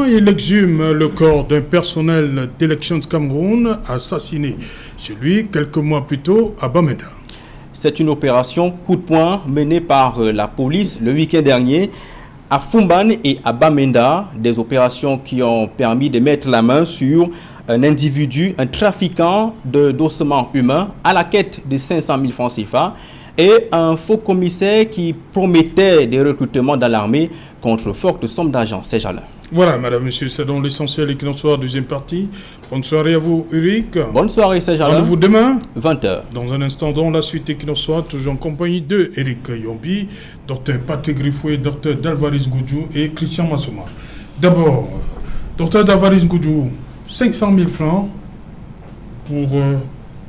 Demain, il exhume le corps d'un personnel d'élection de Cameroun assassiné chez lui quelques mois plus tôt à Bamenda. C'est une opération coup de poing menée par la police le week-end dernier à Fumban et à Bamenda. Des opérations qui ont permis de mettre la main sur un individu, un trafiquant d'ossements humains à la quête de 500 000 francs CFA et un faux commissaire qui promettait des recrutements dans l'armée contre forte somme d'argent. C'est Jalin. Voilà, madame, monsieur, c'est donc l'essentiel et qui en soit deuxième partie. Bonne soirée à vous, Eric. Bonne soirée, c'est Jalin. Rendez-vous demain, 20h. Dans un instant, dans la suite et qui en soit, toujours en compagnie de Eric Yombi, docteur Patrick Griffoué, docteur Dalvaris Goudjou et Christian Massouma. D'abord, docteur Dalvaris Goudjou, 500 000 francs pour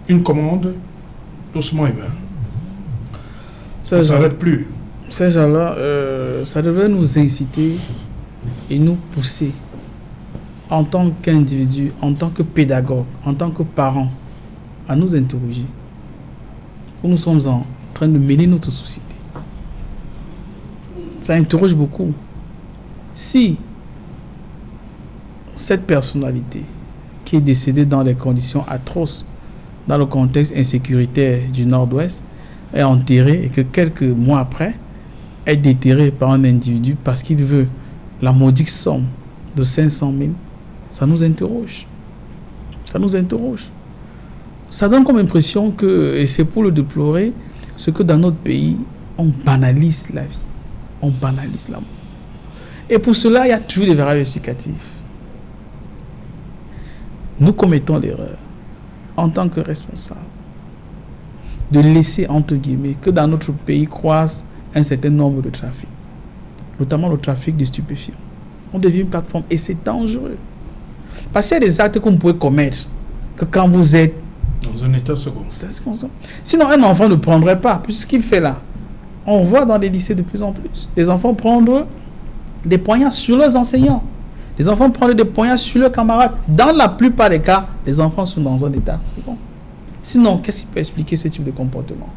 une commande d'ossements humains. Ça ne s'arrête plus. Ces gens-là, ça devrait nous inciter et nous pousser en tant qu'individu, en tant que pédagogue, en tant que parents, à nous interroger où nous sommes en train de mener notre société. Ça interroge beaucoup. Si cette personnalité qui est décédée dans des conditions atroces, dans le contexte insécuritaire du Nord-Ouest, est enterrée et que quelques mois après, est déterré par un individu parce qu'il veut la modique somme de 500 000, ça nous interroge. Ça nous interroge. Ça donne comme impression que, et c'est pour le déplorer, ce que dans notre pays, on banalise la vie. On banalise l'amour. Et pour cela, il y a toujours des variables explicatives. Nous commettons l'erreur, en tant que responsables, de laisser, entre guillemets, que dans notre pays croise un certain nombre de trafics, notamment le trafic de stupéfiants. On devient une plateforme et c'est dangereux. Parce qu'il y a des actes que vous pouvez commettre que quand vous êtes dans un état second. Sinon, un enfant ne prendrait pas. Puis ce qu'il fait là, on voit dans les lycées de plus en plus des enfants prendre des poignards sur leurs enseignants. Les enfants prennent des poignards sur leurs camarades. Dans la plupart des cas, les enfants sont dans un état second. Sinon, qu'est-ce qui peut expliquer ce type de comportement?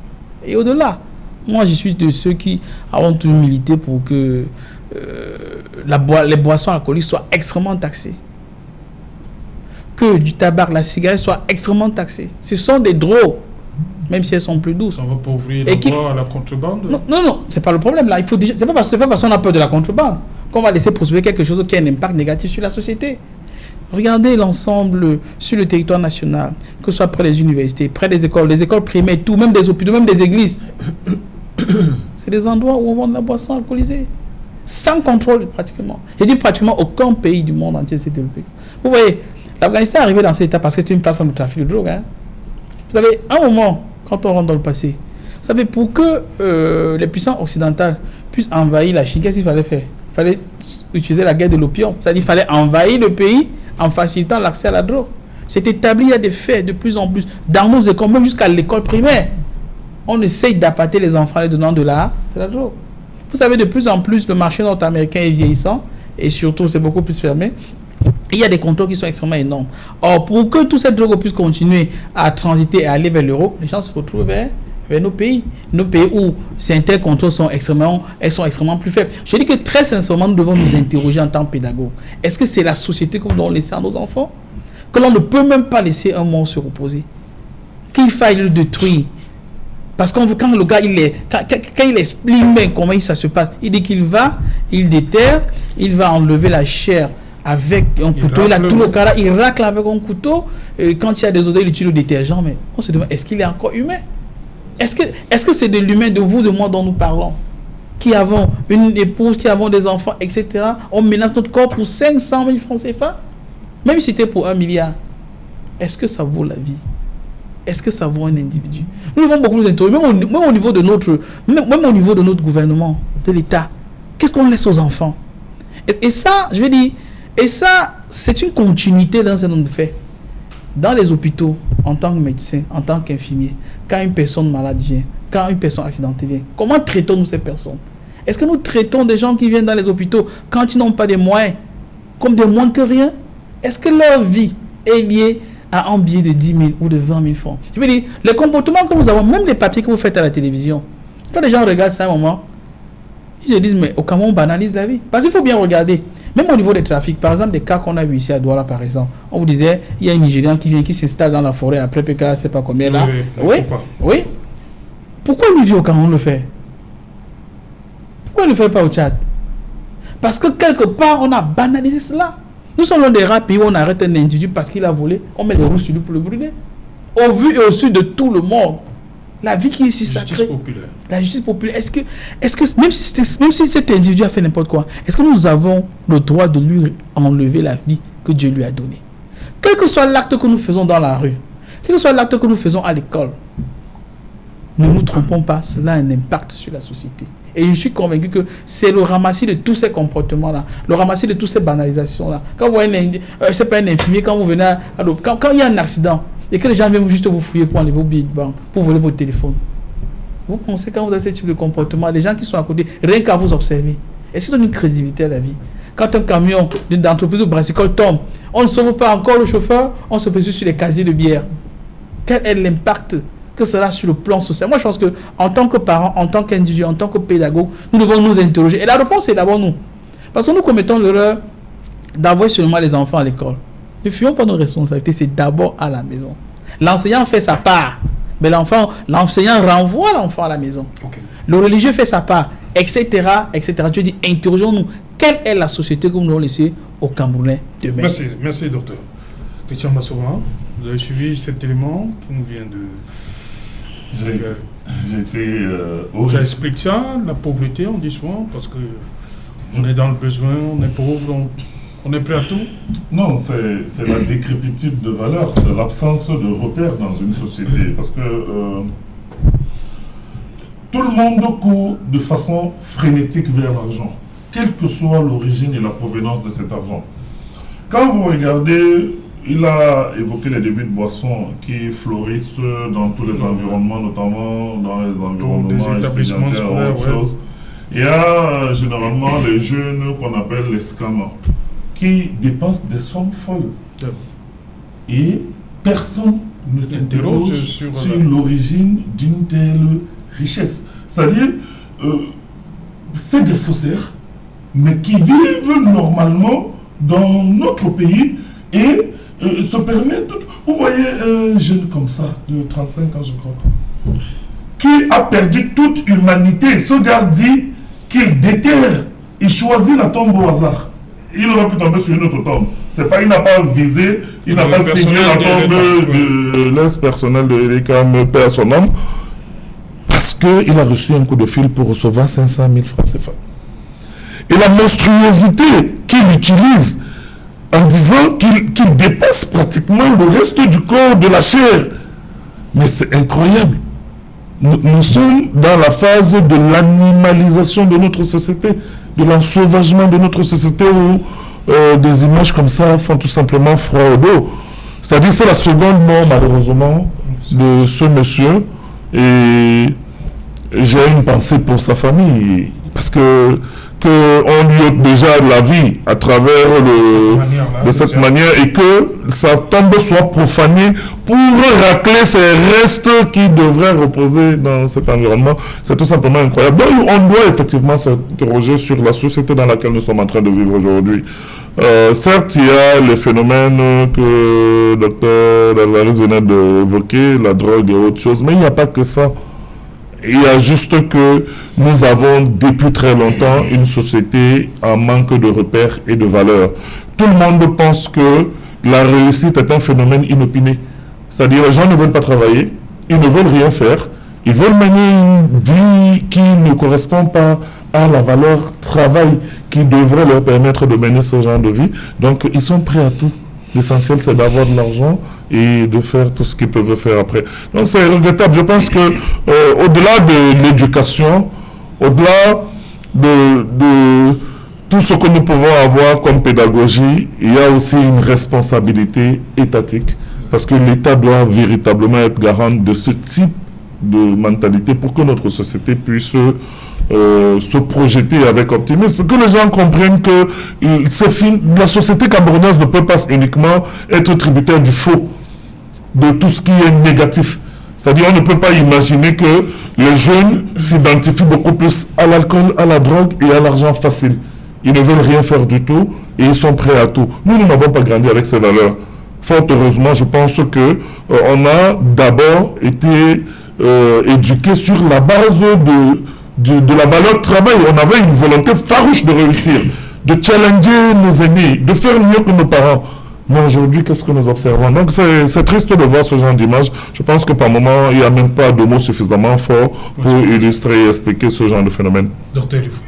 Et au-delà, moi, je suis de ceux qui ont toujours milité pour que les boissons alcooliques soient extrêmement taxées. Que du tabac, la cigarette soient extrêmement taxées. Ce sont des drogues, même si elles sont plus douces. Ça va pas ouvrir la voie à la contrebande? Non, c'est pas le problème là. C'est pas parce qu'on a peur de la contrebande qu'on va laisser prospérer quelque chose qui a un impact négatif sur la société. Regardez l'ensemble sur le territoire national, que ce soit près des universités, près des écoles primaires, tout, même des hôpitaux, même des églises. C'est des endroits où on vend de la boisson alcoolisée. Sans contrôle, pratiquement. Je dis pratiquement aucun pays du monde entier s'est développé. Vous voyez, l'Afghanistan est arrivé dans cet état parce que c'est une plateforme de trafic de drogue. Hein. Vous savez, à un moment, quand on rentre dans le passé, vous savez, pour que les puissances occidentales puissent envahir la Chine, qu'est-ce qu'il fallait faire? Il fallait utiliser la guerre de l'opium. C'est-à-dire qu'il fallait envahir le pays en facilitant l'accès à la drogue. C'est établi, il y a des faits de plus en plus. Dans nos écoles, même jusqu'à l'école primaire, on essaye d'appâter les enfants les donnant de la drogue. Vous savez, de plus en plus, le marché nord-américain est vieillissant et surtout, c'est beaucoup plus fermé. Il y a des contrôles qui sont extrêmement énormes. Or, pour que toute cette drogue puisse continuer à transiter et aller vers l'Europe, les gens se retrouvent vers nos pays. Nos pays où certains contrôles sont extrêmement plus faibles. Je dis que très sincèrement, nous devons nous interroger en tant que pédagogues. Est-ce que c'est la société que nous devons laisser à nos enfants? Que l'on ne peut même pas laisser un mort se reposer? Qu'il faille le détruire? Parce que quand le gars, quand il explique bien comment ça se passe, il dit qu'il va, il déterre, il va enlever la chair avec un couteau, il a tout le cara, il racle avec un couteau, et quand il y a des odeurs, il utilise le détergent, mais on se demande, est-ce qu'il est encore humain? Est-ce que c'est de l'humain, de vous, de moi dont nous parlons? Qui avons une épouse, qui avons des enfants, etc. On menace notre corps pour 500 000 francs CFA? Même si c'était pour 1 milliard. Est-ce que ça vaut la vie? Est-ce que ça vaut un individu? Nous devons beaucoup nous interroger, même au niveau de notre gouvernement, de l'État. Qu'est-ce qu'on laisse aux enfants? Et ça, je vais dire, c'est une continuité d'un certain nombre de faits. Dans les hôpitaux, en tant que médecin, en tant qu'infirmier, quand une personne malade vient, quand une personne accidentée vient, comment traitons-nous ces personnes? Est-ce que nous traitons des gens qui viennent dans les hôpitaux quand ils n'ont pas des moyens, comme des moins que rien? Est-ce que leur vie est liée à un billet de 10 000 ou de 20 000 francs? Je veux dire, les comportements que nous avons, même les papiers que vous faites à la télévision, quand les gens regardent ça à un moment, ils se disent, mais au Cameroun, on banalise la vie. Parce qu'il faut bien regarder. Même au niveau des trafics, par exemple, des cas qu'on a vu ici à Douala, par exemple, on vous disait, il y a un Nigérian qui vient, qui s'installe dans la forêt après PK, je ne sais pas combien là. Oui. Pourquoi lui vit au Cameroun le fait? Pourquoi il ne le fait pas au Tchad? Parce que quelque part, on a banalisé cela. Nous sommes dans des rares pays où on arrête un individu parce qu'il a volé, on met des roues sur lui pour le brûler. Au vu et au su de tout le monde. La vie qui est si sacrée. La justice populaire. Est-ce que même si cet individu a fait n'importe quoi, est-ce que nous avons le droit de lui enlever la vie que Dieu lui a donnée? Quel que soit l'acte que nous faisons dans la rue, quel que soit l'acte que nous faisons à l'école, ne nous trompons pas, cela a un impact sur la société. Et je suis convaincu que c'est le ramassis de tous ces comportements-là, le ramassis de toutes ces banalisations-là. Quand vous voyez c'est pas un infirmier, quand vous venez à l'hôpital, quand il y a un accident, et que les gens viennent juste vous fouiller pour enlever vos billets de banque, pour voler votre téléphone. Vous pensez quand vous avez ce type de comportement, les gens qui sont à côté, rien qu'à vous observer, est-ce qu'ils donnent une crédibilité à la vie? Quand un camion d'entreprise ou brassicole tombe, on ne sauve pas encore le chauffeur, on se précise sur les casiers de bière. Quel est l'impact que cela a sur le plan social? Moi, je pense qu'en tant que parents, en tant qu'individu, en tant que pédagogue, nous devons nous interroger. Et la réponse, c'est d'abord nous. Parce que nous commettons l'erreur d'envoyer seulement les enfants à l'école. Ne fuyons pas notre responsabilité, c'est d'abord à la maison. L'enseignant fait sa part, mais l'enseignant renvoie l'enfant à la maison. Okay. Le religieux fait sa part, etc., etc. Dieu dit, interrogeons-nous, quelle est la société que nous allons laisser aux Camerounais demain? Merci, docteur. Christian Massouma, vous avez suivi cet élément qui nous vient de... Ça explique ça, la pauvreté, on dit souvent, parce que on est dans le besoin, on est pauvre, on est prêt à tout. Non, c'est la décrépitude de valeurs, c'est l'absence de repères dans une société. Parce que tout le monde court de façon frénétique vers l'argent, quelle que soit l'origine et la provenance de cet argent. Quand vous regardez, il a évoqué les débits de boissons qui fleurissent dans tous les environnements, notamment dans les environnements des établissements scolaires. Il y a généralement les jeunes qu'on appelle les scammers, qui dépensent des sommes folles. Et personne ne s'interroge sur l'origine d'une telle richesse. C'est-à-dire, c'est des faussaires, mais qui vivent normalement dans notre pays et se permettent... Vous voyez un jeune comme ça, de 35 ans je crois, qui a perdu toute humanité. Ce gars dit qu'il déterre, il choisit la tombe au hasard. Il aurait pu tomber sur une autre tombe. C'est pas, il n'a pas visé, il n'a pas ciblé la tombe de l'aise-personnel de Erika, me perd son nom, parce qu'il a reçu un coup de fil pour recevoir 500 000 francs CFA. Et la monstruosité qu'il utilise en disant qu'il dépasse pratiquement le reste du corps de la chair. Mais c'est incroyable. Nous sommes dans la phase de l'animalisation de notre société, de l'ensauvagement de notre société où des images comme ça font tout simplement froid au dos. C'est-à-dire c'est la seconde mort malheureusement de ce monsieur et j'ai une pensée pour sa famille parce que on lui ôte déjà la vie à travers de cette manière et que sa tombe soit profanée pour racler ces restes qui devraient reposer dans cet environnement. C'est tout simplement incroyable. Donc on doit effectivement s'interroger sur la société dans laquelle nous sommes en train de vivre aujourd'hui. Certes, il y a les phénomènes que le docteur Dalvaris venait d'évoquer, la drogue et autres choses, mais il n'y a pas que ça. Il y a juste que nous avons depuis très longtemps une société en manque de repères et de valeurs. Tout le monde pense que la réussite est un phénomène inopiné. C'est-à-dire les gens ne veulent pas travailler, ils ne veulent rien faire, ils veulent mener une vie qui ne correspond pas à la valeur travail qui devrait leur permettre de mener ce genre de vie. Donc ils sont prêts à tout. L'essentiel, c'est d'avoir de l'argent et de faire tout ce qu'ils peuvent faire après. Donc, c'est regrettable. Je pense que au-delà de l'éducation, au-delà de tout ce que nous pouvons avoir comme pédagogie, il y a aussi une responsabilité étatique. Parce que l'État doit véritablement être garant de ce type de mentalité pour que notre société puisse se projeter avec optimisme, que les gens comprennent que la société camerounaise ne peut pas uniquement être tributaire du faux, de tout ce qui est négatif. C'est-à-dire on ne peut pas imaginer que les jeunes s'identifient beaucoup plus à l'alcool, à la drogue et à l'argent facile. Ils ne veulent rien faire du tout et ils sont prêts à tout. Nous n'avons pas grandi avec ces valeurs. Fort heureusement, je pense que on a d'abord été éduqués sur la base de la valeur travail. On avait une volonté farouche de réussir, de challenger nos aînés, de faire mieux que nos parents. Mais aujourd'hui, qu'est-ce que nous observons? Donc c'est triste de voir ce genre d'image. Je pense que par moment, il n'y a même pas de mots suffisamment forts pour illustrer et expliquer ce genre de phénomène. Docteur Rifoué.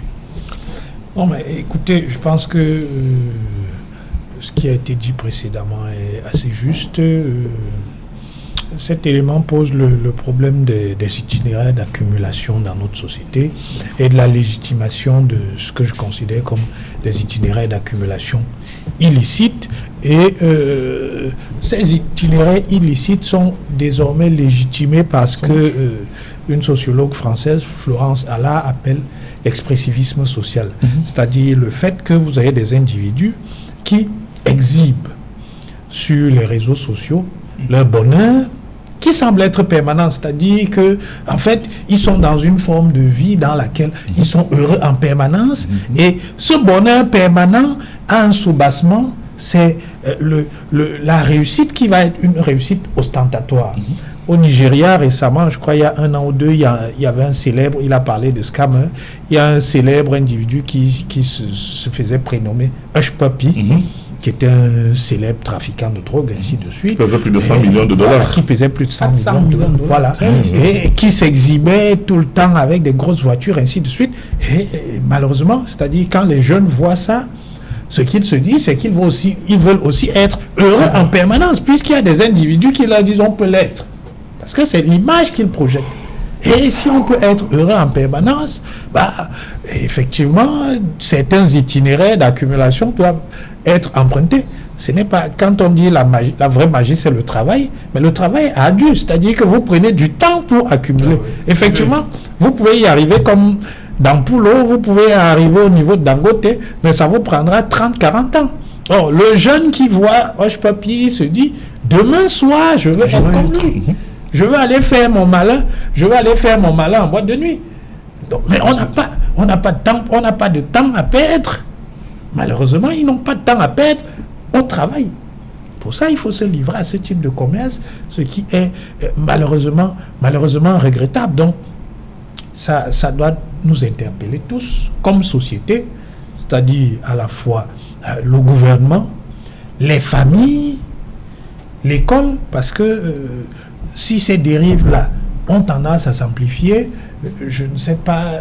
Non, mais écoutez, je pense que ce qui a été dit précédemment est assez juste. Cet élément pose le problème des itinéraires d'accumulation dans notre société et de la légitimation de ce que je considère comme des itinéraires d'accumulation illicites. Et ces itinéraires illicites sont désormais légitimés parce que une sociologue française, Florence Allard, appelle l'expressivisme social. C'est-à-dire le fait que vous avez des individus qui exhibent sur les réseaux sociaux leur bonheur qui semble être permanent, c'est-à-dire que en fait ils sont dans une forme de vie dans laquelle ils sont heureux en permanence et ce bonheur permanent a un soubassement, c'est la réussite qui va être une réussite ostentatoire. Au Nigeria, récemment, je crois il y a 1 an ou 2, il y avait un célèbre, il a parlé de scammer, il y a un célèbre individu qui se faisait prénommer Hush Puppy, qui était un célèbre trafiquant de drogue, ainsi de suite. Qui pesait plus de 100 millions de dollars. Qui pesait plus de 100 millions de dollars. Voilà. Et qui s'exhibait tout le temps avec des grosses voitures, ainsi de suite. Et malheureusement, c'est-à-dire quand les jeunes voient ça, ce qu'ils se disent, c'est qu'ils veulent aussi être heureux en permanence, puisqu'il y a des individus qui leur disent on peut l'être. Parce que c'est l'image qu'ils projettent. Et si on peut être heureux en permanence, effectivement, certains itinéraires d'accumulation doivent être empruntés. Ce n'est pas, quand on dit la vraie magie, c'est le travail, mais le travail est ardu, c'est-à-dire que vous prenez du temps pour accumuler. Effectivement, vous pouvez y arriver comme dans Poulot, vous pouvez arriver au niveau de Dangote, mais ça vous prendra 30-40 ans. Or, le jeune qui voit Hoche Papier se dit, demain soir, je veux être comme lui. Je veux aller faire mon malin, en boîte de nuit. Donc, mais on n'a pas de temps à perdre. Malheureusement, ils n'ont pas de temps à perdre au travail. Pour ça, il faut se livrer à ce type de commerce, ce qui est malheureusement regrettable. Donc, ça doit nous interpeller tous comme société, c'est-à-dire à la fois le gouvernement, les familles, l'école, parce que si ces dérives-là ont tendance à s'amplifier, je ne sais pas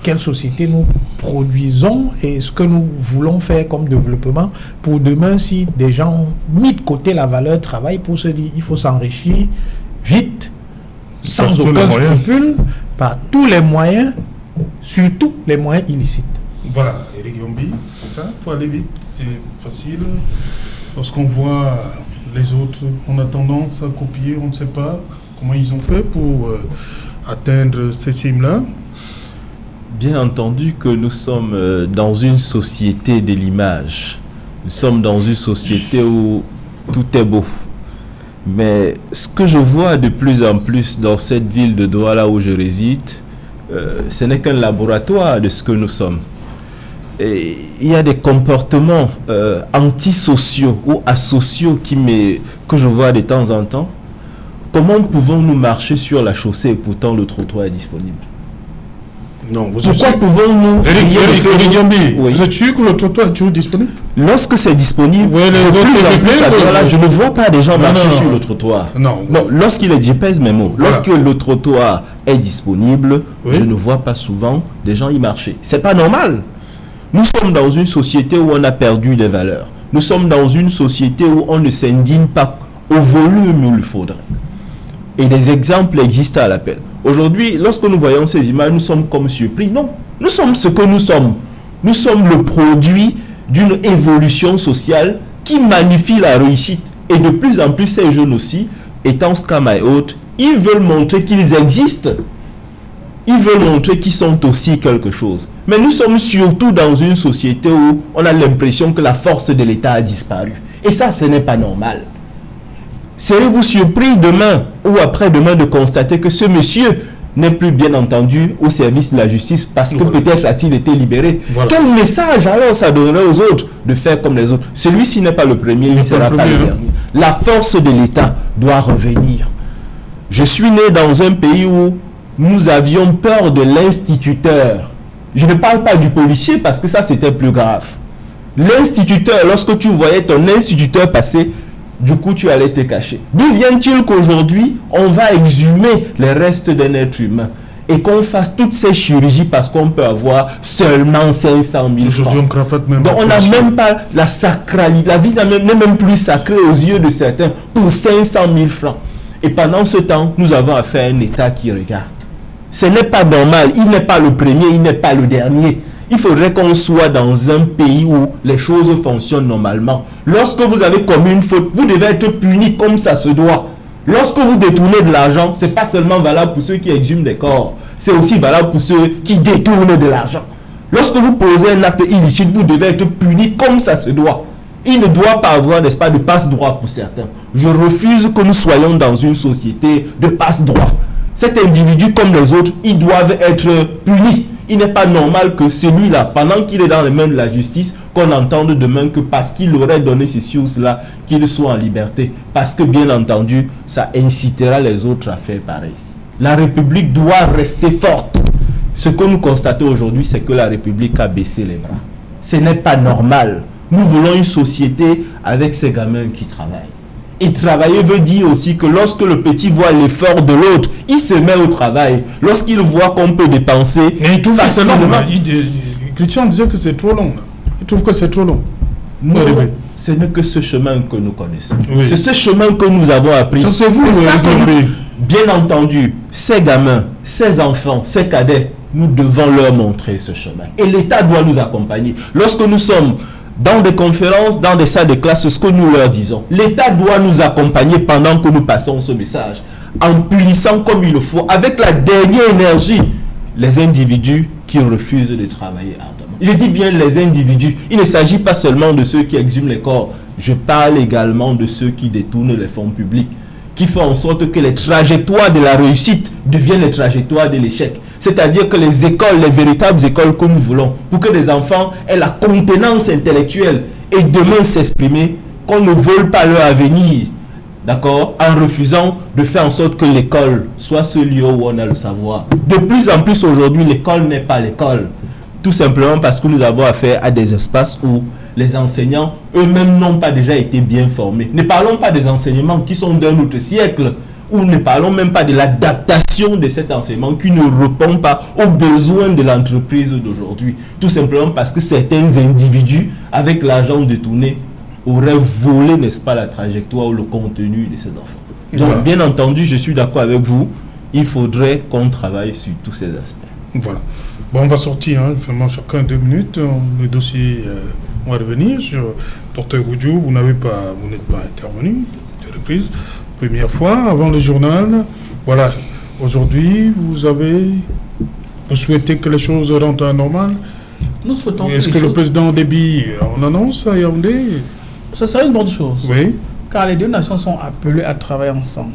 quelle société nous produisons et ce que nous voulons faire comme développement pour demain, si des gens ont mis de côté la valeur travail pour se dire il faut s'enrichir vite, sans aucun scrupule, par tous les moyens, surtout les moyens illicites. Voilà, Eric Yombi, c'est ça, pour aller vite, c'est facile. Lorsqu'on voit les autres, on a tendance à copier, on ne sait pas comment ils ont fait pour atteindre ces cimes-là. Bien entendu que nous sommes dans une société de l'image. Nous sommes dans une société où tout est beau. Mais ce que je vois de plus en plus dans cette ville de Douala où je réside, ce n'est qu'un laboratoire de ce que nous sommes. Et il y a des comportements antisociaux ou asociaux que je vois de temps en temps. Comment pouvons-nous marcher sur la chaussée et pourtant le trottoir est disponible? Non, pourquoi pouvons-nous... Eric Yombi, oui. Vous êtes sûr que le trottoir est toujours disponible? Lorsque c'est disponible, je ne vois pas des gens marcher sur le trottoir. Non. Lorsqu'il est GPS, même mot. Voilà. Lorsque le trottoir est disponible, je ne vois pas souvent des gens y marcher. C'est pas normal. Nous sommes dans une société où on a perdu des valeurs. Nous sommes dans une société où on ne s'indigne pas au volume où il faudrait. Et des exemples existent à l'appel. Aujourd'hui, lorsque nous voyons ces images, nous sommes comme surpris. Non, nous sommes ce que nous sommes. Nous sommes le produit d'une évolution sociale qui magnifie la réussite. Et de plus en plus, ces jeunes aussi, étant scam et autres, ils veulent montrer qu'ils existent. Ils veulent montrer qu'ils sont aussi quelque chose. Mais nous sommes surtout dans une société où on a l'impression que la force de l'État a disparu. Et ça, ce n'est pas normal. Serez-vous surpris demain ou après-demain de constater que ce monsieur n'est plus bien entendu au service de la justice parce que peut-être a-t-il été libéré. Quel message alors ça donnerait aux autres de faire comme les autres? Celui-ci n'est pas le premier, il ne sera pas le dernier. La force de l'État doit revenir. Je suis né dans un pays où nous avions peur de l'instituteur. Je ne parle pas du policier parce que ça c'était plus grave. L'instituteur, lorsque tu voyais ton instituteur passer, du coup tu allais te cacher. D'où vient-il qu'aujourd'hui on va exhumer les restes d'un être humain et qu'on fasse toutes ces chirurgies parce qu'on peut avoir seulement 500 000 francs. Donc on n'a même pas la sacralité, la vie n'est même plus sacrée aux yeux de certains pour 500 000 francs. Et pendant ce temps, nous avons affaire à un État qui regarde. Ce n'est pas normal, il n'est pas le premier, il n'est pas le dernier. Il faudrait qu'on soit dans un pays où les choses fonctionnent normalement. Lorsque vous avez commis une faute, vous devez être puni comme ça se doit. Lorsque vous détournez de l'argent, ce n'est pas seulement valable pour ceux qui exhument des corps, c'est aussi valable pour ceux qui détournent de l'argent. Lorsque vous posez un acte illicite, vous devez être puni comme ça se doit. Il ne doit pas avoir, n'est-ce pas, de passe-droit pour certains. Je refuse que nous soyons dans une société de passe-droit. Cet individu, comme les autres, ils doivent être punis. Il n'est pas normal que celui-là, pendant qu'il est dans les mains de la justice, qu'on entende demain que parce qu'il aurait donné ces choses-là, qu'il soit en liberté. Parce que, bien entendu, ça incitera les autres à faire pareil. La République doit rester forte. Ce que nous constatons aujourd'hui, c'est que la République a baissé les bras. Ce n'est pas normal. Nous voulons une société avec ces gamins qui travaillent. Et travailler veut dire aussi que lorsque le petit voit l'effort de l'autre, il se met au travail. Lorsqu'il voit qu'on peut dépenser facilement... Christian disait que c'est trop long. Il trouve que c'est trop long. Non, ce n'est que ce chemin que nous connaissons. Oui. C'est ce chemin que nous avons appris. C'est vous, ça que bien entendu, ces gamins, ces enfants, ces cadets, nous devons leur montrer ce chemin. Et l'État doit nous accompagner. Lorsque nous sommes dans des conférences, dans des salles de classe, ce que nous leur disons, l'État doit nous accompagner pendant que nous passons ce message, en punissant comme il le faut, avec la dernière énergie, les individus qui refusent de travailler ardemment. Je dis bien les individus. Il ne s'agit pas seulement de ceux qui exhument les corps. Je parle également de ceux qui détournent les fonds publics, qui font en sorte que les trajectoires de la réussite deviennent les trajectoires de l'échec. C'est-à-dire que les écoles, les véritables écoles que nous voulons, pour que les enfants aient la contenance intellectuelle et demain s'exprimer, qu'on ne vole pas leur avenir, d'accord, en refusant de faire en sorte que l'école soit ce lieu où on a le savoir. De plus en plus aujourd'hui, l'école n'est pas l'école. Tout simplement parce que nous avons affaire à des espaces où les enseignants eux-mêmes n'ont pas déjà été bien formés. Ne parlons pas des enseignements qui sont d'un autre siècle, ou ne parlons même pas de l'adaptation de cet enseignement qui ne répond pas aux besoins de l'entreprise d'aujourd'hui. Tout simplement parce que certains individus, avec l'argent détourné, auraient volé, n'est-ce pas, la trajectoire ou le contenu de ces enfants. Donc, bien entendu, je suis d'accord avec vous, il faudrait qu'on travaille sur tous ces aspects. Voilà. Bon, on va sortir, vraiment chacun 2 minutes. Le dossier, on va revenir sur Dr Goudjou. Vous n'êtes pas intervenu de reprise. Première fois, avant le journal. Voilà. Aujourd'hui, vous souhaitez que les choses rentrent à normal. Nous souhaitons. Est-ce que le président Déby en annonce à Yaoundé? Ce serait une bonne chose. Oui. Car les deux nations sont appelées à travailler ensemble.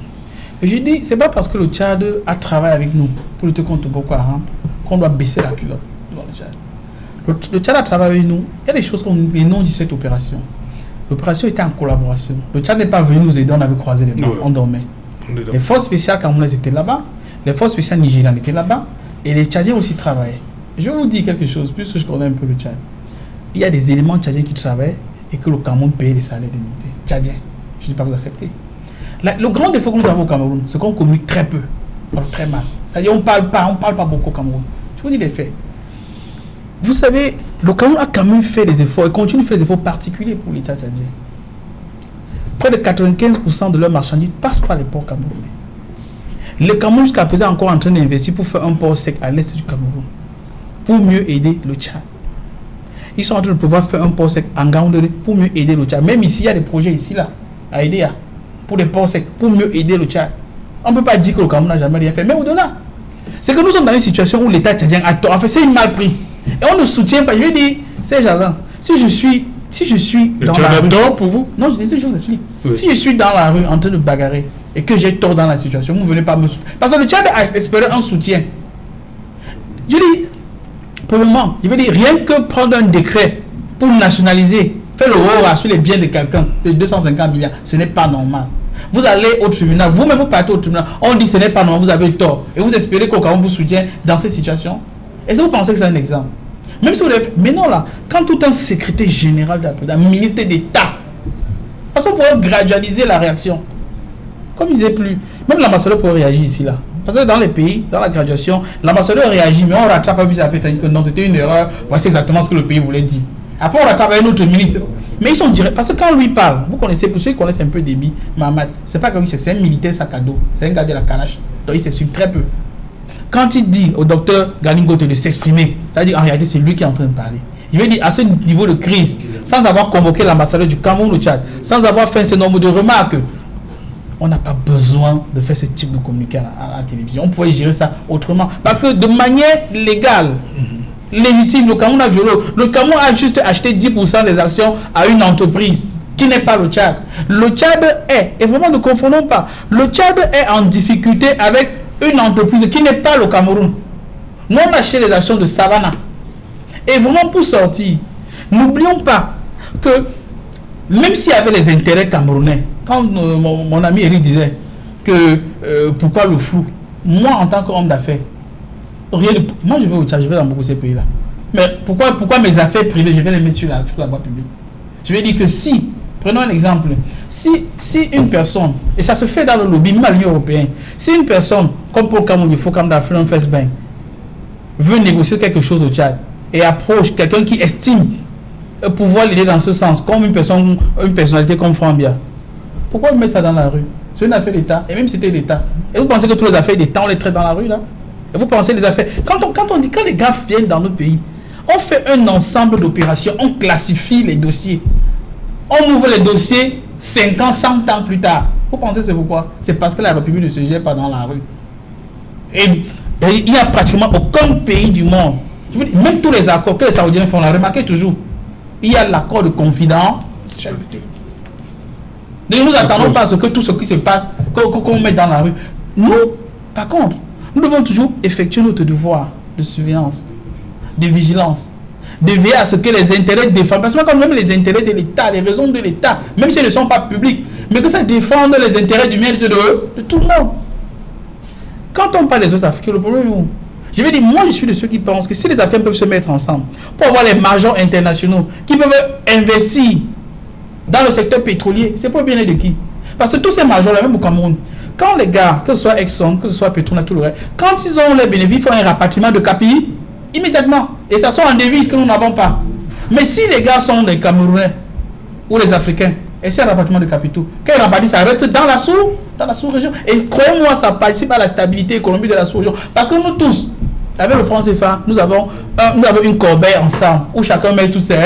Et je dis, c'est pas parce que le Tchad a travaillé avec nous pour lutter contre Boko Haram qu'on doit baisser la culotte devant le Tchad. Le Tchad a travaillé avec nous. Il y a des choses qu'on non dit cette opération. L'opération était en collaboration. Le Tchad n'est pas venu nous aider, on avait croisé les bras, on dormait. Les forces spéciales camerounaises étaient là-bas, les forces spéciales nigériennes étaient là-bas, et les Tchadiens aussi travaillaient. Je vais vous dire quelque chose, puisque je connais un peu le Tchad. Il y a des éléments tchadiens qui travaillent et que le Cameroun paye les salaires des militaires. Tchadiens, je ne dis pas vous accepter. Le grand défaut que nous avons au Cameroun, c'est qu'on communique très peu, alors très mal. C'est-à-dire on parle pas beaucoup au Cameroun. Je vous dis les faits. Vous savez, le Cameroun a quand même fait des efforts et continue de faire des efforts particuliers pour les Tchadiens. Près de 95% de leurs marchandises passent par les ports camerounais. Le Cameroun jusqu'à présent est encore en train d'investir pour faire un port sec à l'est du Cameroun, pour mieux aider le Tchad. Ils sont en train de pouvoir faire un port sec en Gaoundéré pour mieux aider le Tchad. Même ici, il y a des projets ici, là, à aider pour des ports secs, pour mieux aider le Tchad. On ne peut pas dire que le Cameroun n'a jamais rien fait, mais au-delà. C'est que nous sommes dans une situation où l'État tchadien a tort. En fait, c'est mal pris. Et on ne soutient pas. Je lui dis, c'est Jardin. Si je suis dans la rue... tort pour vous? Non, je vous explique. Oui. Si je suis dans la rue en train de bagarrer et que j'ai tort dans la situation, vous ne venez pas me soutenir. Parce que le Tchad a espéré un soutien. Je dis, pour le moment, je veux dire, rien que prendre un décret pour nationaliser, faire le rôle sur les biens de quelqu'un de 250 milliards, ce n'est pas normal. Vous allez au tribunal, vous-même vous partez au tribunal, on dit ce n'est pas normal, vous avez tort. Et vous espérez qu'aucun vous soutient dans cette situation. Est-ce que vous pensez que c'est un exemple? Même si vous l'avez fait. Mais non, là, quand tout un secrétaire général d'un ministre d'État, parce qu'on pourrait gradualiser la réaction. Comme il disait plus, même l'ambassadeur pourrait réagir ici, là. Parce que dans les pays, dans la graduation, l'ambassadeur réagit, mais on rattrape un peu, ça fait que non, c'était une erreur, voici exactement ce que le pays voulait dire. Après, on rattrape un autre ministre. Mais ils sont directs. Parce que quand lui parle, vous connaissez, pour ceux qui connaissent un peu Déby, Mahamat, c'est pas comme c'est un militaire sac à dos, c'est un gars de la Kalash. Donc il s'exprime très peu. Quand il dit au docteur Galingote de s'exprimer, ça veut dire en réalité c'est lui qui est en train de parler. Je veux dire, à ce niveau de crise, sans avoir convoqué l'ambassadeur du Cameroun au Tchad, sans avoir fait ce nombre de remarques, on n'a pas besoin de faire ce type de communiqué à la télévision. On pourrait gérer ça autrement. Parce que de manière légale, légitime, le Cameroun a violé. Le Cameroun a juste acheté 10% des actions à une entreprise qui n'est pas le Tchad. Le Tchad est, et vraiment ne confondons pas, le Tchad est en difficulté avec une entreprise qui n'est pas le Cameroun. Nous on a acheté les actions de Savannah. Et vraiment pour sortir, n'oublions pas que même s'il y avait les intérêts camerounais, quand mon ami Eric disait que pourquoi le flou, moi en tant qu'homme d'affaires, moi je vais au Tchad, je vais dans beaucoup de ces pays-là. Mais pourquoi mes affaires privées, je vais les mettre sur la voie publique? Je vais dire que si, prenons un exemple, si une personne, et ça se fait dans le lobby, même à l'Union européenne, si une personne, comme pour Cameroun, il faut comme dans Freedom First Bank, veut négocier quelque chose au Tchad et approche quelqu'un qui estime pouvoir l'aider dans ce sens, comme une personnalité comme Frambia, pourquoi mettre ça dans la rue? C'est une affaire d'État, et même si c'était d'État. Et vous pensez que toutes les affaires d'État, on les traite dans la rue là? Et vous pensez les affaires. Quand les gars viennent dans notre pays, on fait un ensemble d'opérations, on classifie les dossiers. On ouvre les dossiers 5 ans, 100 ans plus tard. Vous pensez c'est pourquoi? C'est parce que la République ne se gère pas dans la rue. Et il n'y a pratiquement aucun pays du monde. Je veux dire, même tous les accords que les Saoudiens font, on l'a remarqué toujours. Il y a l'accord de confidentialité. Ne nous attendons pas à ce que tout ce qui se passe, qu'on met dans la rue. Nous, par contre, nous devons toujours effectuer notre devoir de surveillance, de vigilance, de veiller à ce que les intérêts défendent, parce que quand même les intérêts de l'État, les raisons de l'État, même si elles ne sont pas publiques, mais que ça défende les intérêts du bien de tout le monde. Quand on parle des autres Africains, le problème est où? Je vais dire, moi je suis de ceux qui pensent que si les Africains peuvent se mettre ensemble pour avoir les majors internationaux qui peuvent investir dans le secteur pétrolier, c'est pour le bien-être de qui? Parce que tous ces majors-là, même au Cameroun, quand les gars, que ce soit Exxon, que ce soit Petronas, tout le reste, quand ils ont les bénéfices, ils font un rapatriement de capitaux immédiatement. Et ça sont en devise que nous n'avons pas. Mais si les gars sont des Camerounais ou les Africains, et c'est un rapatriement de capitaux, quand ils rapatrient, ça reste dans la sous-région. Et croyez-moi, ça participe à la stabilité économique de la sous-région. Parce que nous tous, avec le franc CFA, nous avons une corbeille ensemble où chacun met toutes ses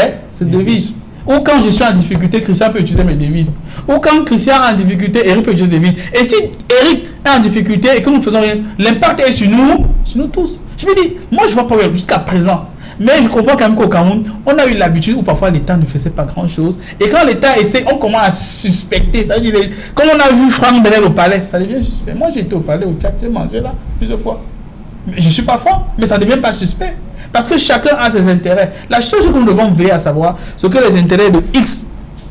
devises. Ou quand je suis en difficulté, Christian peut utiliser mes devises. Ou quand Christian est en difficulté, Eric peut utiliser des devises. Et si Eric est en difficulté et que nous faisons rien, l'impact est sur nous tous. Je veux dire, moi je vois pas jusqu'à présent. Mais je comprends quand même qu'au Cameroun, on a eu l'habitude où parfois l'État ne faisait pas grand-chose. Et quand l'État essaie, on commence à suspecter. Ça veut dire, comme on a vu Franck Benel au palais, ça devient suspect. Moi j'ai été au palais, au Tchad, j'ai mangé là plusieurs fois. Mais je ne suis pas fort, mais ça ne devient pas suspect. Parce que chacun a ses intérêts. La chose que nous devons veiller à savoir, c'est que les intérêts de X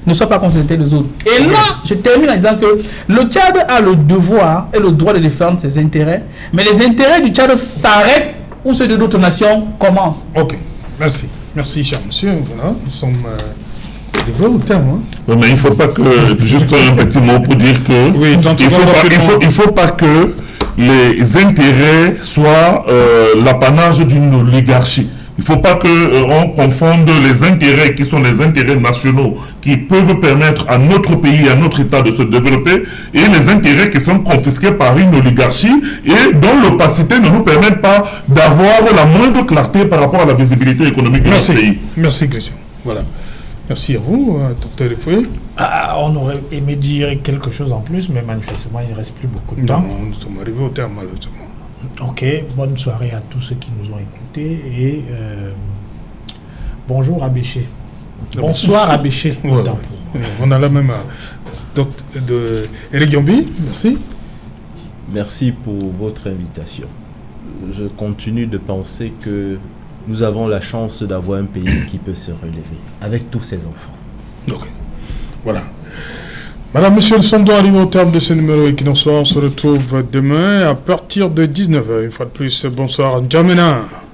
ne soient pas contre les intérêts des autres. Et là, je termine en disant que le Tchad a le devoir et le droit de défendre ses intérêts, mais les intérêts du Tchad s'arrêtent où ceux de d'autres nations commencent. Ok, merci. Merci, cher monsieur. Voilà, nous sommes au terme. Hein. Oui, mais il ne faut pas que... Juste un petit mot pour dire que... Oui, il ne faut pas que les intérêts soient l'apanage d'une oligarchie. Il ne faut pas qu'on confonde les intérêts qui sont les intérêts nationaux qui peuvent permettre à notre pays, à notre État de se développer et les intérêts qui sont confisqués par une oligarchie et dont l'opacité ne nous permet pas d'avoir la moindre clarté par rapport à la visibilité économique de notre pays. Merci Christian. Voilà. Merci à vous, docteur Efoué. On aurait aimé dire quelque chose en plus, mais manifestement, il ne reste plus beaucoup de temps. Non, nous sommes arrivés au terme, malheureusement. Ok, bonne soirée à tous ceux qui nous ont écoutés et bonjour à Béché. Bonsoir à Béché. Ouais, on a la même... Eric Yombi, merci. Merci pour votre invitation. Je continue de penser que nous avons la chance d'avoir un pays qui peut se relever avec tous ses enfants. Ok, voilà. Madame, monsieur, nous sommes donc arrivés au terme de ce numéro Equinox Soir. On se retrouve demain à partir de 19h. Une fois de plus, bonsoir, N'Djamena.